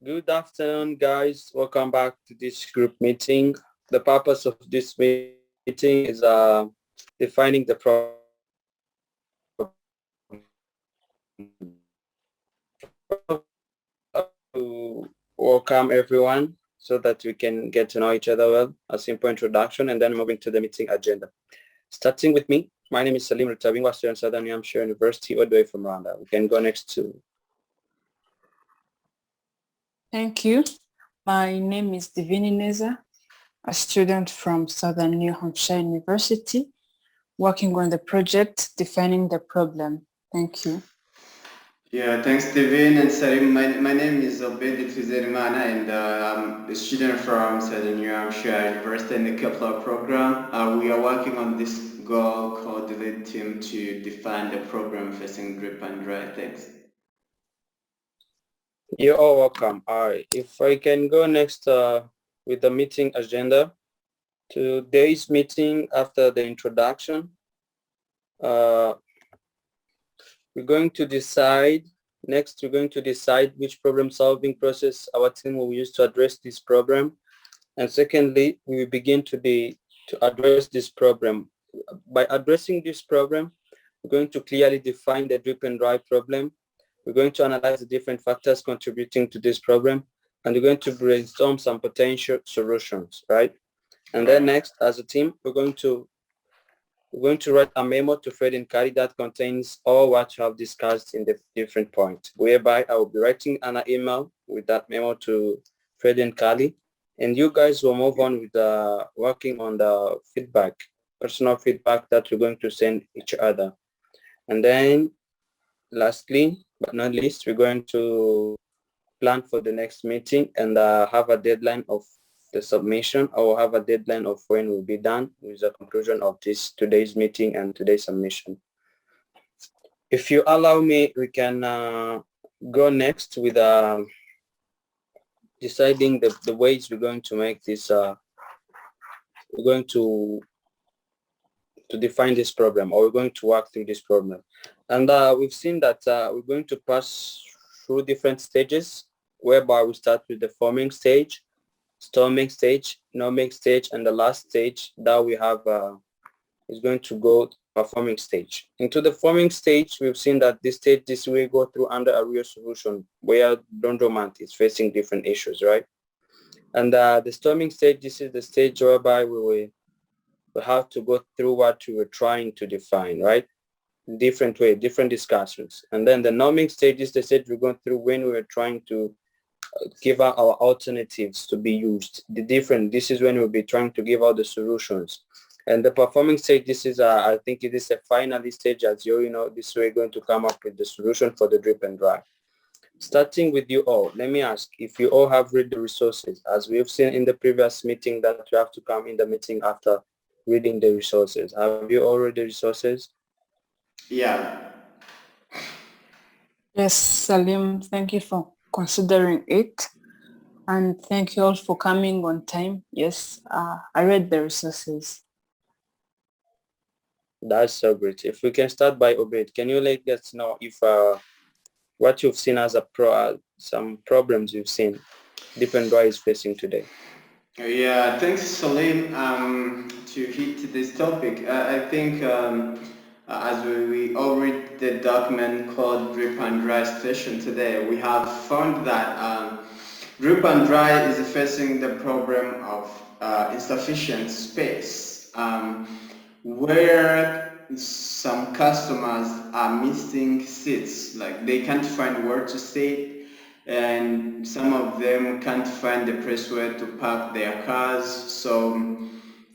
Good afternoon, guys. Welcome back to this group meeting. The purpose of this meeting is defining the problem. To welcome everyone so that we can get to know each other well, a simple introduction, and then moving to the meeting agenda. Starting with me, my name is Salim Rutabingwa, student Southern New Hampshire University, all the way from Rwanda. We can go next to. Thank you. My name is Divini Neza, a student from Southern New Hampshire University, working on the project Defining the Problem. Thank you. Yeah, thanks, Devin and Salim. My name is Obed Tuzerimana, and I'm a student from Southern New Hampshire University in the Kepler program. We are working on this goal called the lead team to define the problem facing drip and dry. Thanks. You're all welcome. All right, if I can go next with the meeting agenda. Today's meeting, after the introduction, we're going to decide which problem solving process our team will use to address this problem. And secondly, we will begin to address this problem. By addressing this problem, we're going to clearly define the drip and dry problem. We're going to analyze the different factors contributing to this problem, and we're going to brainstorm some potential solutions, right? And then next, as a team, we're going to write a memo to Fred and Kari that contains all what you have discussed in the different points, whereby I will be writing an email with that memo to Fred and Kali, and you guys will move on with working on the personal feedback that we're going to send each other. And then lastly, but not least, we're going to plan for the next meeting and have a deadline of the submission. I will have a deadline of when we'll be done with the conclusion of today's meeting and today's submission. If you allow me, we can go next with deciding the ways we're going to make this, we're going to define this problem, or we're going to work through this problem. And we've seen that we're going to pass through different stages, whereby we start with the forming stage, storming stage, norming stage, and the last stage that we have is going to go performing stage. Into the forming stage, we've seen that this will go through under a real solution where laundromat is facing different issues, right? And the storming stage, this is the stage whereby we have to go through what we were trying to define, right? Different way, different discussions. And then the norming stage is the stage we're going through when we were trying to give out our alternatives to be used. This is when we'll be trying to give out the solutions. And the performing stage, this is, I think it is a final stage, as you know, this way going to come up with the solution for the drip and dry. Starting with you all, let me ask if you all have read the resources, as we've seen in the previous meeting that you have to come in the meeting after reading the resources. Have you all read the resources? Yeah. Yes, Salim, thank you for considering it. And thank you all for coming on time. Yes, I read the resources. That's so great. If we can start by Obed, can you let us know if what you've seen as some problems you've seen Deep and Dry is facing today? Yeah, thanks, Salim. To hit this topic, I think as we all read the document called Drip and Dry Station today, we have found that Drip and Dry is facing the problem of insufficient space, where some customers are missing seats, like they can't find where to sit, and some of them can't find the place where to park their cars. So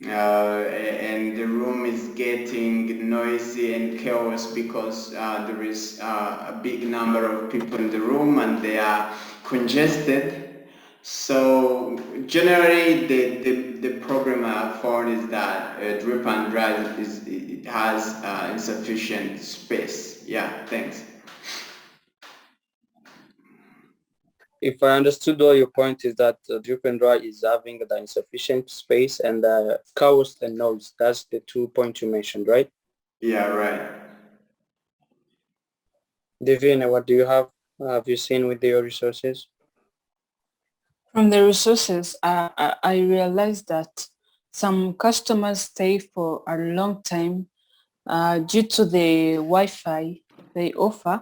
and the room is getting noisy and chaos because there is a big number of people in the room and they are congested. So generally the problem I found is that drip and dry it has insufficient space. Yeah, thanks. If I understood all your point is that Drip and Dry is having the insufficient space and chaos and noise. That's the 2 points you mentioned, right? Yeah, right. Divine, what do you have you seen with your resources? From the resources, I realized that some customers stay for a long time due to the Wi-Fi they offer,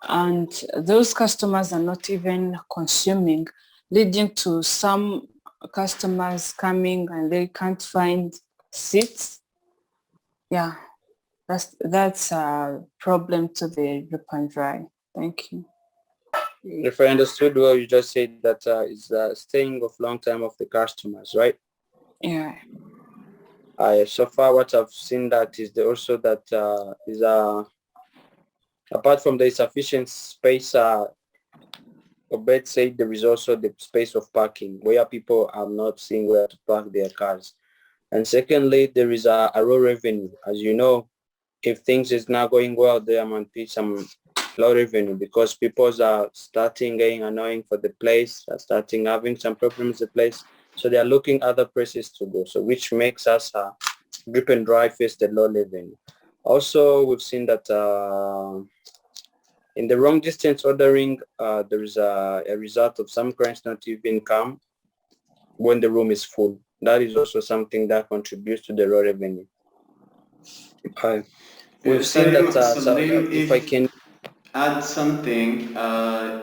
and those customers are not even consuming, leading to some customers coming and they can't find seats. Yeah, that's a problem to the Drip and Dry. Thank you. If I understood well, you just said that is staying of long time of the customers, right? Yeah. So far, what I've seen that is also that is apart from the sufficient space, Obed said there is also the space of parking where people are not seeing where to park their cars. And secondly, there is a low revenue. As you know, if things is not going well, there might be some low revenue because people are starting getting annoying for the place, are starting having some problems with the place. So they are looking other places to go. So which makes us Drip and Dry face the low revenue. Also, we've seen that in the long distance ordering, there is a result of some clients not even come when the room is full. That is also something that contributes to the low revenue. We've seen that, Salim, if I can add something,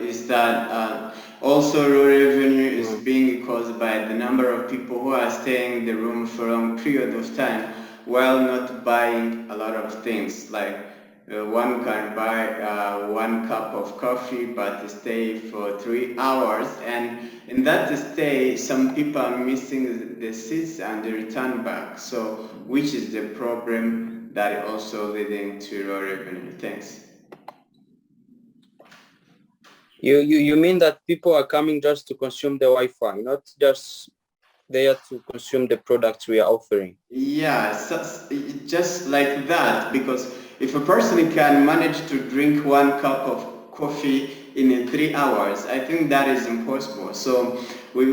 is that also low revenue is being caused by the number of people who are staying in the room for a long period of time while not buying a lot of things. Like one can buy 1 cup of coffee but stay for 3 hours, and in that stay some people are missing the seats and they return back. So which is the problem that also leading to low revenue? Thanks. You mean that people are coming just to consume the Wi-Fi, not just there to consume the products we are offering? Yeah, just like that, because if a person can manage to drink 1 cup of coffee in 3 hours, I think that is impossible. So we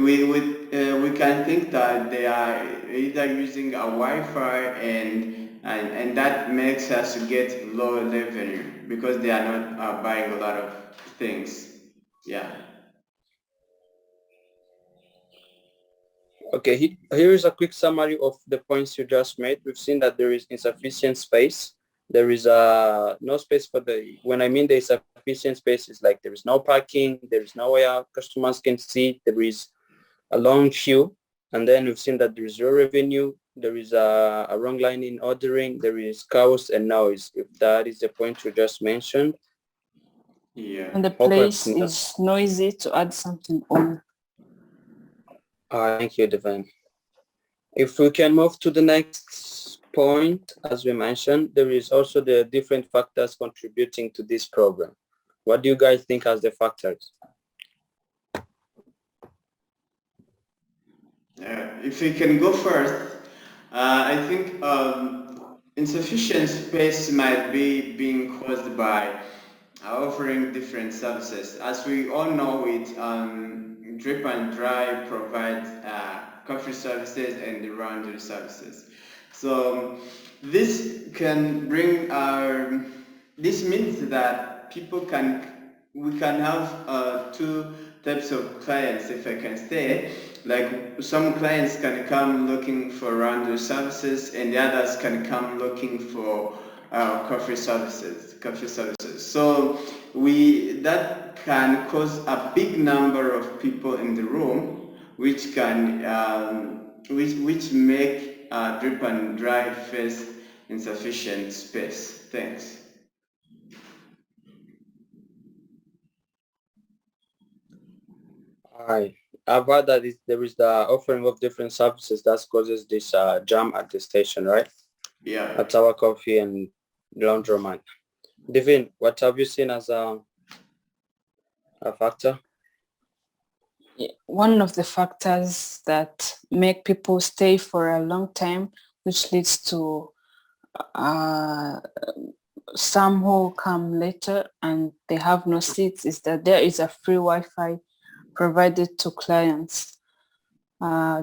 can think that they are either using a Wi-Fi and that makes us get low revenue because they are not buying a lot of things. Yeah. Okay, here is a quick summary of the points you just made. We've seen that there is insufficient space. There is no space for when I mean the insufficient space is like there is no parking, there is nowhere customers can sit, there is a long queue. And then we've seen that there is low revenue, there is a wrong line in ordering, there is chaos and noise, if that is the point you just mentioned. Yeah. And the place is noisy, to add something on. Thank you, Devin. If we can move to the next point, as we mentioned, there is also the different factors contributing to this problem. What do you guys think as the factors? If we can go first, I think insufficient space might be being caused by offering different services. As we all know, Drip and Dry provides coffee services and the laundry services. So this can bring this means that we can have 2 types of clients, if I can say. Like some clients can come looking for laundry services and the others can come looking for coffee services. So that can cause a big number of people in the room, which can which make Drip and Dry face insufficient space. Thanks. I've heard that there is the offering of different services that causes this jam at the station, right? Yeah. At our coffee and laundromat. Devin, what have you seen as a factor? One of the factors that make people stay for a long time, which leads to some who come later and they have no seats, is that there is a free Wi-Fi provided to clients.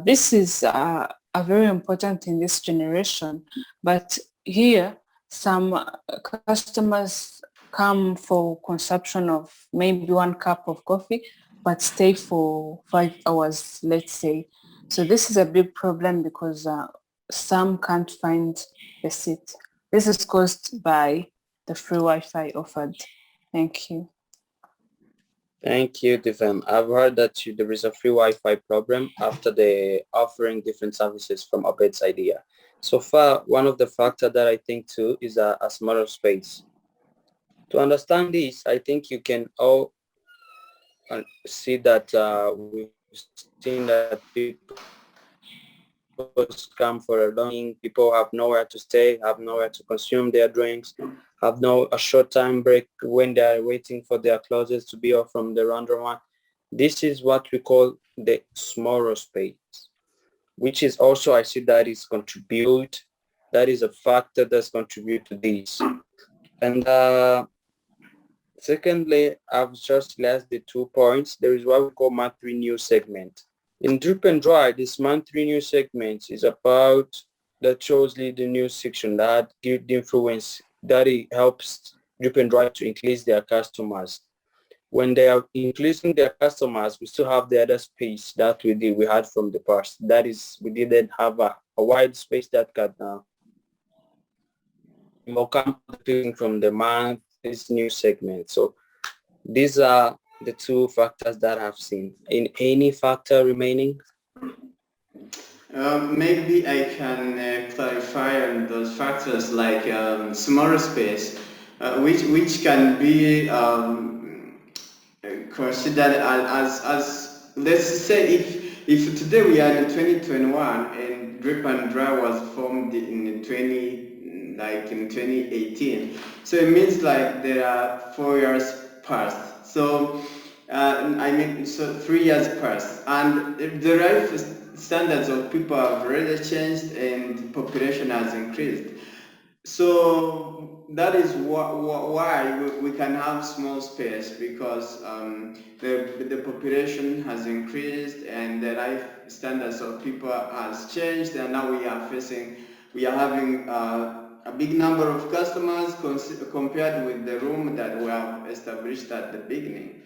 This is very important in this generation, but here some customers come for consumption of maybe 1 cup of coffee, but stay for 5 hours, let's say. So this is a big problem because some can't find the seat. This is caused by the free Wi-Fi offered. Thank you. Thank you, Divem. I've heard that there is a free Wi-Fi problem after they offering different services from Oped's idea. So far, one of the factors that I think too is a smaller space. To understand this, I think you can all see that we've seen that people come for a long, people have nowhere to stay, have nowhere to consume their drinks, have a short time break when they are waiting for their clothes to be off from the random one. This is what we call the smaller space, which is also, I see that is a factor that's contribute to this. And secondly, I've just last the 2 points. There is what we call monthly news segment. In Drip and Dry, this monthly news segment is about that shows the news section that give the influence that it helps Drip and Dry to increase their customers. When they are increasing their customers, we still have the other space that we had from the past. That is, we didn't have a wide space that can come from the month, this new segment. So these are the 2 factors that I've seen. In any factor remaining? Maybe I can clarify on those factors like smaller space, which can be considered as let's say if today we are in 2021 and Drip and Dry was formed in 2018, so it means like there are 4 years past. So so 3 years past, and the life standards of people have already changed and population has increased. So that is why we can have small space, because the population has increased and the life standards of people has changed, and now we are having a big number of customers compared with the room that we have established at the beginning.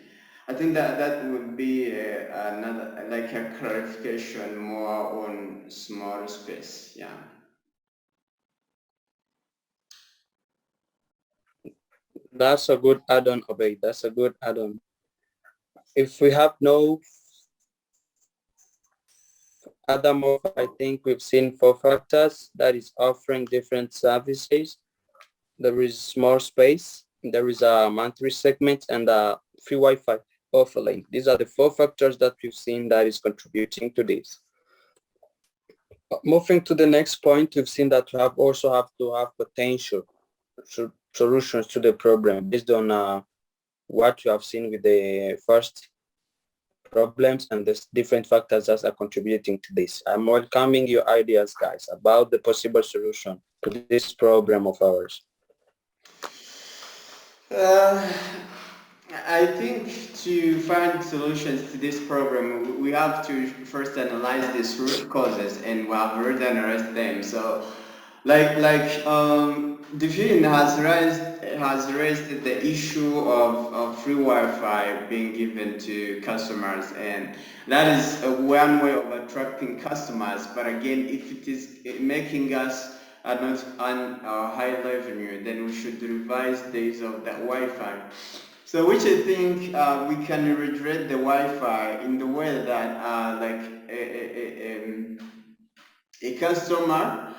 I think that would be another, like a clarification more on small space. Yeah. That's a good add-on, Obey. That's a good add-on. If we have no other more, I think we've seen 4 factors that is offering different services. There is more space, there is a monthly segment, and a free Wi-Fi offering. These are the 4 factors that we've seen that is contributing to this. Moving to the next point, we've seen that we also have to have potential solutions to the problem based on what you have seen with the first problems and the different factors that are contributing to this. I'm welcoming your ideas, guys, about the possible solution to this problem of ours. I think to find solutions to this problem, we have to first analyze these root causes, and we have already analyzed them. So, Divine has raised the issue of free Wi-Fi being given to customers, and that is one way of attracting customers. But again, if it is making us not on high revenue, then we should revise the use of that Wi-Fi. So which I think we can redirect the Wi-Fi in the way that a customer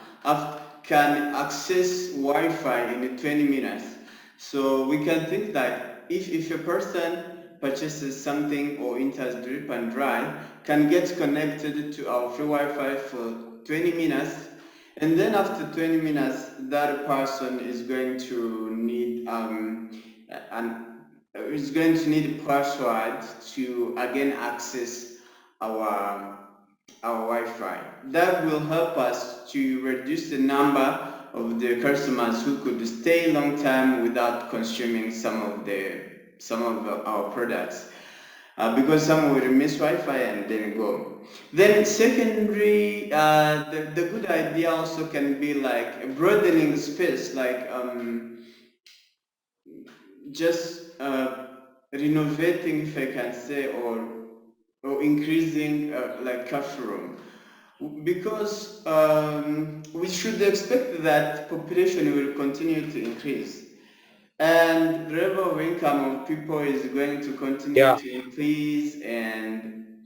can access Wi-Fi in 20 minutes. So we can think that if a person purchases something or enters Drip and Dry, can get connected to our free Wi-Fi for 20 minutes, and then after 20 minutes, that person is going to need a password to again access our Wi-Fi. That will help us to reduce the number of the customers who could stay a long time without consuming some of our products. Because some will miss Wi-Fi and then go. Then secondary, the good idea also can be like broadening space, like just renovating, if I can say, or increasing like cafe room, because we should expect that population will continue to increase, and the level of income of people is going to continue Yeah, to increase, and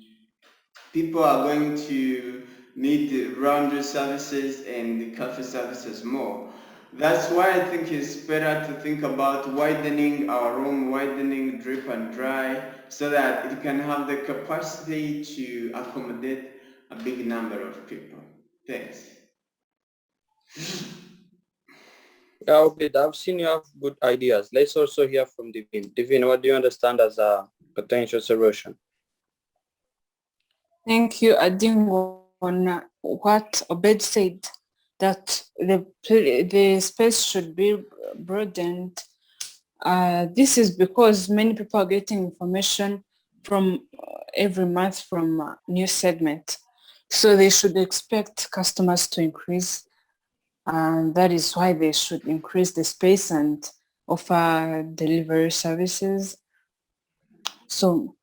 people are going to need the laundry services and the cafe services more. That's why I think it's better to think about widening our room, widening drip and dry, so that it can have the capacity to accommodate a big number of people. Thanks. yeah, Obed, I've seen you have good ideas. Let's also hear from Divine. Divine, what do you understand as a potential solution? Thank you. Adding on what Obed said, that the space should be broadened. This is because many people are getting information from every month from a new segment. So they should expect customers to increase. And that is why they should increase the space and offer delivery services. So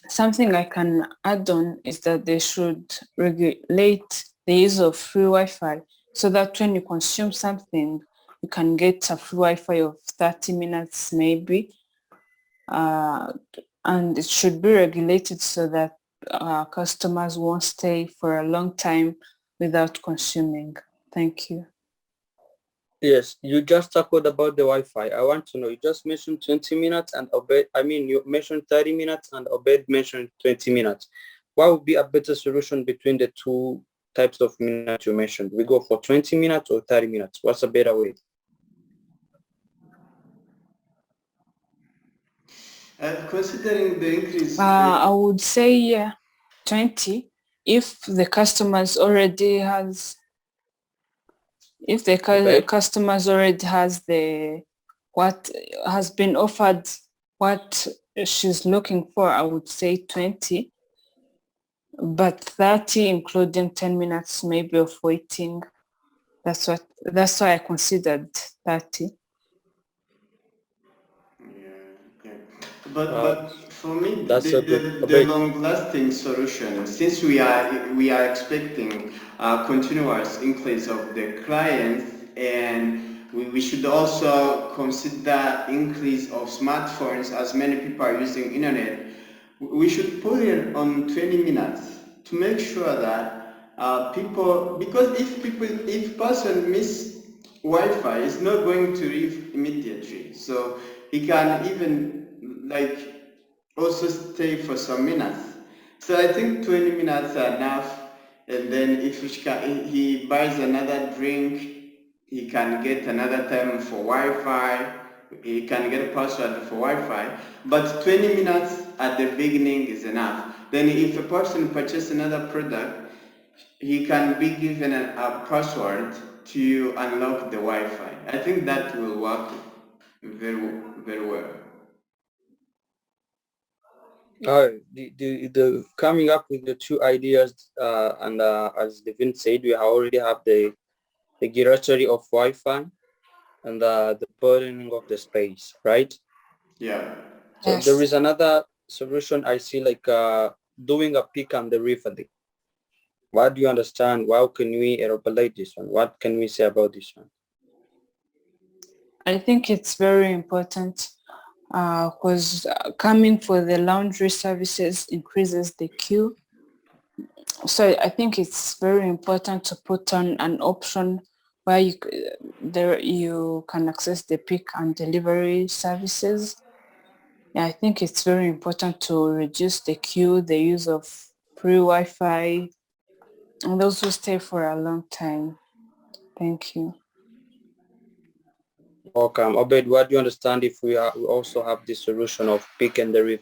something I can add on is that they should regulate the use of free Wi-Fi so that when you consume something, you can get a free Wi-Fi of 30 minutes maybe. And it should be regulated so that customers won't stay for a long time without consuming. Thank you. Yes, you just talked about the Wi-Fi. I want to know, you just mentioned 20 minutes and Obed, you mentioned 30 minutes and Obed mentioned 20 minutes. What would be a better solution between the two types of minutes you mentioned? We go for 20 minutes or 30 minutes? What's a better way? Considering the increase, I would say 20 if the customers already has Okay. customers already has the what has been offered what she's looking for. I would say 20, but 30 including 10 minutes maybe of waiting. That's why I considered 30. yeah. But for me, That's a good the Obed. long-lasting solution, since we are expecting a continuous increase of the clients, and we should also consider increase of smartphones as many people are using internet. We should put it on 20 minutes to make sure that people, because if person miss Wi-Fi, is not going to leave immediately, so he can even like also stay for some minutes. So I think 20 minutes are enough, and then if he buys another drink, he can get another time for Wi-Fi, he can get a password for Wi-Fi, but 20 minutes at the beginning is enough. Then if a person purchases another product, he can be given a password to unlock the Wi-Fi. I think that will work very, very well. The coming up with the two ideas, and as Devin said, we already have the regulatory of Wi-Fi and the burdening of the space, right? Yeah. So there Yes. is another solution I see, like doing a pick and delivery. What do you understand? How can we elaborate this one? What can we say about this one? I think it's very important because coming for the laundry services increases the queue. So I think it's very important to put on an option where you can access the pick and delivery services. Yeah, I think it's very important to reduce the queue, the use of free Wi-Fi, and those who stay for a long time. Thank you. Okay, Obed, what do you understand if we also have the solution of pick and delivery?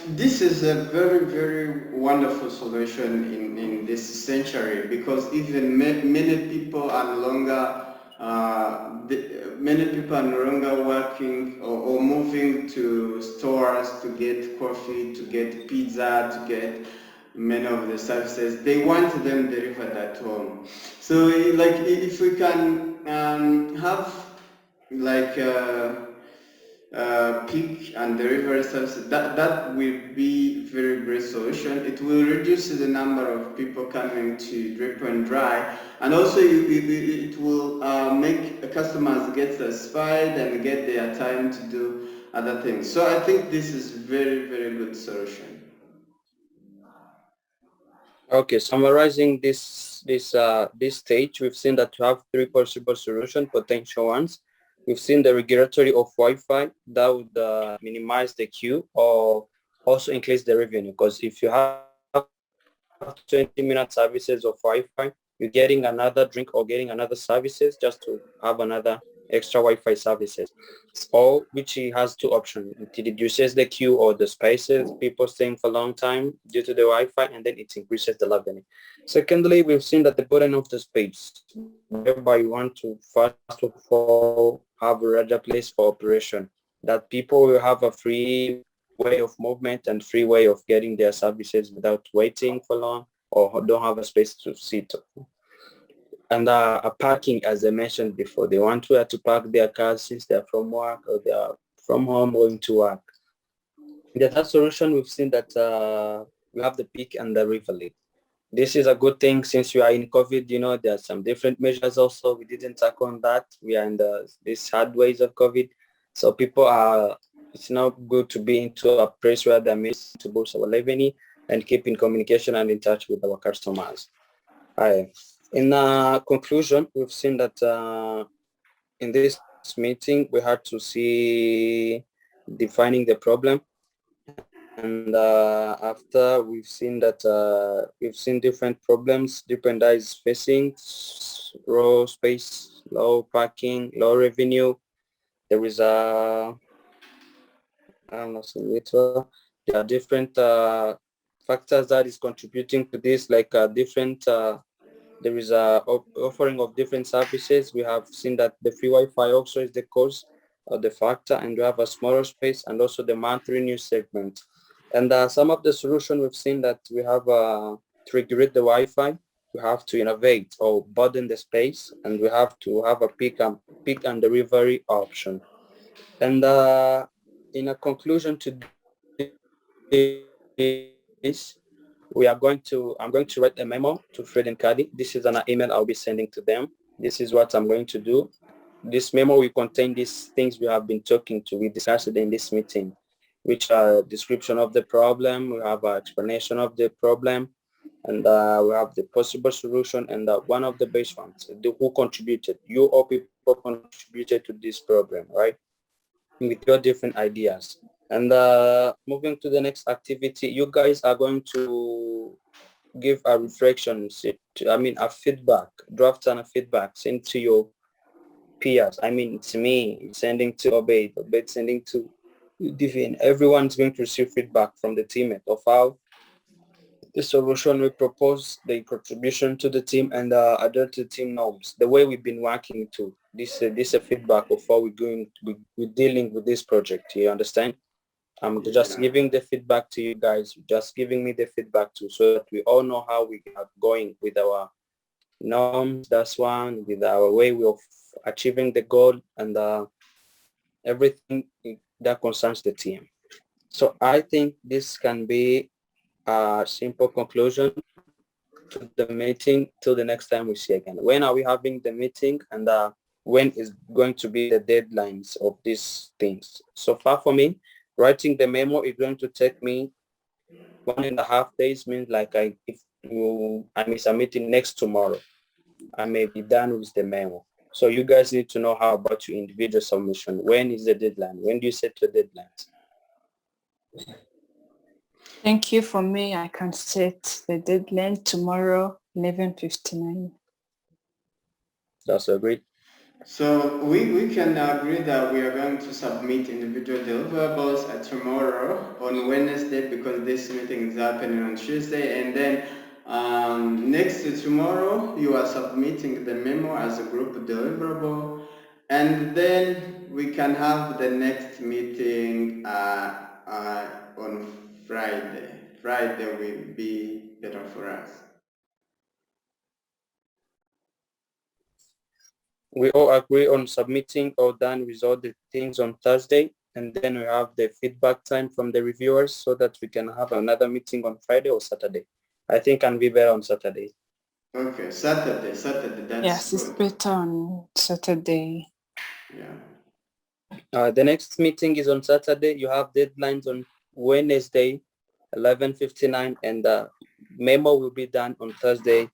This is a very, very wonderful solution in this century, because even many people are no longer many people are no longer working or moving to stores to get coffee, to get pizza, to get many of the services. They want them delivered at home. So like if we can have like pick and delivery services. That will be very great solution. It will reduce the number of people coming to drip and dry, and also it will make customers get satisfied and get their time to do other things. So I think this is very good solution. Okay, summarizing this stage, we've seen that you have three possible solution, potential ones. We've seen the regulatory of Wi-Fi that would minimize the queue or also increase the revenue, because if you have 20-minute services of Wi-Fi, you're getting another drink or getting another services just to have another extra Wi-Fi services. Or which he has two options. It reduces the queue or the spaces, people staying for a long time due to the Wi-Fi, and then it increases the revenue. Secondly, we've seen that the burden of the space, whereby you want to first of all have a larger place for operation, that people will have a free way of movement and free way of getting their services without waiting for long or don't have a space to sit. And a parking, as I mentioned before, they want where to park their cars since they're from work or they're from home going to work. In the third solution, we've seen that we have the peak and the rivulet. This is a good thing since we are in COVID. You know, there are some different measures also. We didn't tackle on that. We are in these hard ways of COVID. So people are, it's now good to be into a place where they're made to boost our revenue and keep in communication and in touch with our customers. In conclusion, we've seen that in this meeting, we had to see defining the problem. And after we've seen that we've seen different problems, different guys facing, low space, low parking, low revenue. There is I don't know, some little, there are different factors that is contributing to this, like different, there is a offering of different services. We have seen that the free Wi-Fi also is the cause of the factor, and we have a smaller space and also the monthly news segment. And some of the solution we've seen that we have to regulate the Wi-Fi, we have to innovate or burden the space, and we have to have a pick and delivery option. And in a conclusion to this, I'm going to write a memo to Fred and Caddy. This is an email I'll be sending to them. This is what I'm going to do. This memo will contain these things we have been we discussed it in this meeting, which are description of the problem. We have an explanation of the problem, and we have the possible solution, and one of the base ones, who contributed. You all people contributed to this problem, right? With your different ideas. And moving to the next activity, you guys are going to give a reflection, a feedback, draft and a feedback, send to your peers. I mean, it's me sending to Obey sending to Divine. Everyone's going to receive feedback from the teammate of how the solution we propose, the contribution to the team, and adhere to team norms. The way we've been working to this is a feedback of how we're dealing with this project. You understand? I'm just giving the feedback to you guys, just giving me the feedback too, so that we all know how we are going with our norms. That's one, with our way of achieving the goal, and everything that concerns the team. So I think this can be a simple conclusion to the meeting till the next time we see again. When are we having the meeting, and when is going to be the deadlines of these things? So far for me, writing the memo is going to take me 1.5 days, means like I miss a meeting next tomorrow, I may be done with the memo. So you guys need to know how about your individual submission. When is the deadline? When do you set your deadlines? Thank you. For me, I can set the deadline tomorrow, 11:59. That's agreed. So we can agree that we are going to submit individual deliverables tomorrow on Wednesday, because this meeting is happening on Tuesday, and then next to tomorrow you are submitting the memo as a group deliverable, and then we can have the next meeting on Friday. Friday will be better for us. We all agree on submitting or done with all the things on Thursday. and then we have the feedback time from the reviewers so that we can have another meeting on Friday or Saturday. I think can be better on Saturday. Okay, Saturday, that's Yes, it's good. better on Saturday. Yeah. The next meeting is on Saturday. You have deadlines on Wednesday, 11:59, and the memo will be done on Thursday,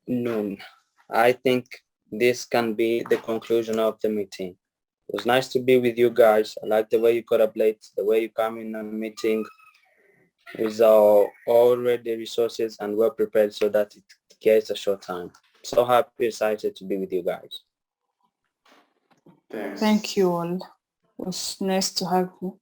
noon. I think this can be the conclusion of the meeting. It was nice to be with you guys. I like the way you got up late, the way you come in a meeting with already resources and well prepared so that it gets a short time. So happy, excited to be with you guys. Thanks. Thank you all. It was nice to have you.